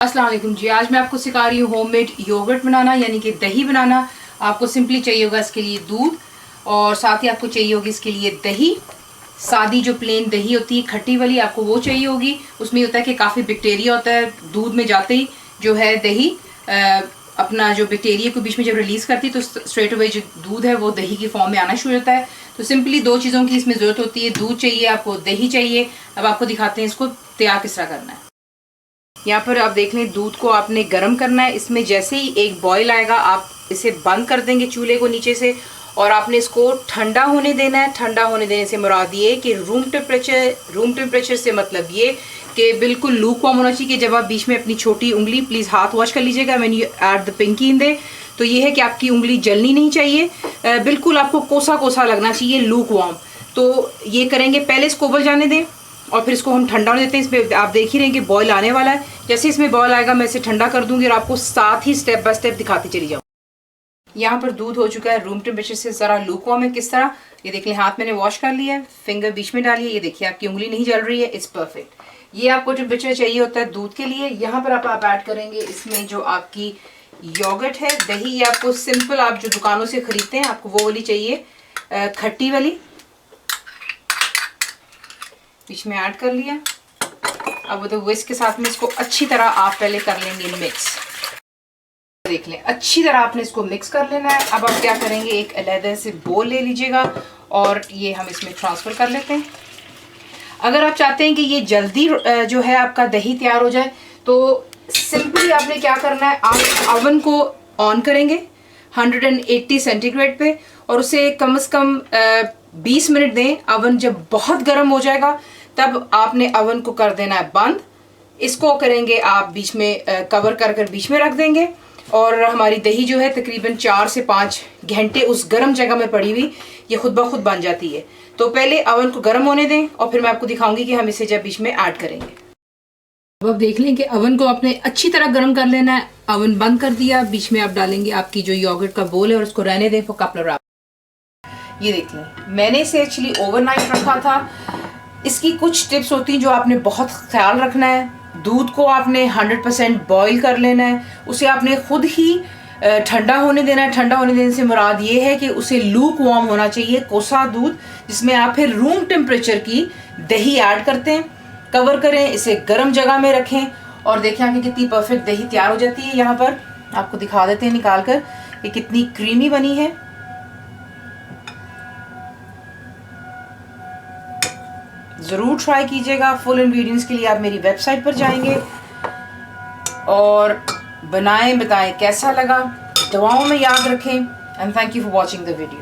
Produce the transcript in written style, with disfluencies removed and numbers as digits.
अस्सलाम वालेकुम जी। आज मैं आपको सिखा रही हूँ होममेड योगर्ट बनाना, यानी कि दही बनाना। आपको सिंपली चाहिए होगा इसके लिए दूध, और साथ ही आपको चाहिए होगी इसके लिए दही। सादी जो प्लेन दही होती है खट्टी वाली, आपको वो चाहिए होगी। उसमें होता है कि काफ़ी बैक्टीरिया होता है दूध में, जाते ही जो है दही अपना जो बैक्टीरिया को बीच में जब रिलीज़ करती है तो स्ट्रेट अवे जो दूध है वो दही की फॉर्म में आना शुरू होता है। तो सिंपली दो चीज़ों की इसमें ज़रूरत होती है, दूध चाहिए आपको, दही चाहिए। अब आपको दिखाते हैं इसको तैयार किस तरह करना है। यहाँ पर आप देख लें, दूध को आपने गर्म करना है। इसमें जैसे ही एक बॉईल आएगा आप इसे बंद कर देंगे चूल्हे को नीचे से, और आपने इसको ठंडा होने देना है। ठंडा होने देने से मुराद ये कि रूम टेम्परेचर से मतलब ये कि बिल्कुल लूक वार्म होना चाहिए। कि जब आप बीच में अपनी छोटी उंगली, प्लीज़ हाथ वॉश कर लीजिएगा when you add the pinky in there, तो ये है कि आपकी उंगली जलनी नहीं चाहिए, बिल्कुल आपको कोसा कोसा लगना चाहिए, लूक वार्म। तो ये करेंगे, पहले इसको उबल जाने दें और फिर इसको हम ठंडा होने देते हैं। इसमें आप देख ही रहे हैं कि बॉयल आने वाला है। जैसे इसमें बॉयल आएगा मैं इसे ठंडा कर दूंगी और आपको साथ ही स्टेप बाय स्टेप दिखाती चली जाऊँ। यहाँ पर दूध हो चुका है रूम टेम्परेचर से ज़रा लूकवार्म है। किस तरह, ये देख लें, हाथ मैंने वॉश कर लिया है, फिंगर बीच में डालिए, ये देखिए आपकी उंगली नहीं जल रही है, इट्स परफेक्ट। ये आपको टेम्परेचर चाहिए होता है दूध के लिए। यहाँ पर आप ऐड करेंगे इसमें जो आपकी योगर्ट है, दही। ये आपको सिंपल, आप जो दुकानों से खरीदते हैं आपको वो वाली चाहिए, खट्टी वाली। बीच में ऐड कर लिया। अब तो विस्क के साथ में इसको अच्छी तरह आप पहले कर लेंगे मिक्स। देख लें, अच्छी तरह आपने इसको मिक्स कर लेना है। अब आप क्या करेंगे, एक अलग से बोल ले लीजिएगा और ये हम इसमें ट्रांसफ़र कर लेते हैं। अगर आप चाहते हैं कि ये जल्दी जो है आपका दही तैयार हो जाए, तो सिंपली आपने क्या करना है, आप अवन को ऑन करेंगे 180 सेंटीग्रेड पे, और उसे कम से कम 20 मिनट दें। अवन जब बहुत गर्म हो जाएगा तब आपने अवन को कर देना है बंद। इसको करेंगे आप बीच में कवर कर बीच में रख देंगे, और हमारी दही जो है तकरीबन 4 से 5 घंटे उस गर्म जगह में पड़ी हुई ये खुद ब खुद बन जाती है। तो पहले अवन को गर्म होने दें और फिर मैं आपको दिखाऊंगी कि हम इसे जब बीच में ऐड करेंगे। अब आप देख लें कि अवन को आपने अच्छी तरह गर्म कर लेना है। अवन बंद कर दिया, बीच में आप डालेंगे आपकी जो योगर्ट का बोल है और उसको रहने दें फॉर कपल ऑफ। ये देख लें, मैंने इसे एक्चुअली ओवरनाइट रखा था। इसकी कुछ टिप्स होती हैं जो आपने बहुत ख्याल रखना है। दूध को आपने 100% बॉईल कर लेना है, उसे आपने खुद ही ठंडा होने देना है। ठंडा होने देने से मुराद ये है कि उसे लूक वार्म होना चाहिए, कोसा दूध, जिसमें आप फिर रूम टेम्परेचर की दही ऐड करते हैं। कवर करें, इसे गर्म जगह में रखें और देखें आपकी कितनी परफेक्ट दही तैयार हो जाती है। यहाँ पर आपको दिखा देते हैं निकाल कर कि कितनी क्रीमी बनी है। ज़रूर ट्राई कीजिएगा। फुल इंग्रेडिएंट्स के लिए आप मेरी वेबसाइट पर जाएंगे और बनाएं, बताएं कैसा लगा। दुआओं में याद रखें, and thank you for watching the video.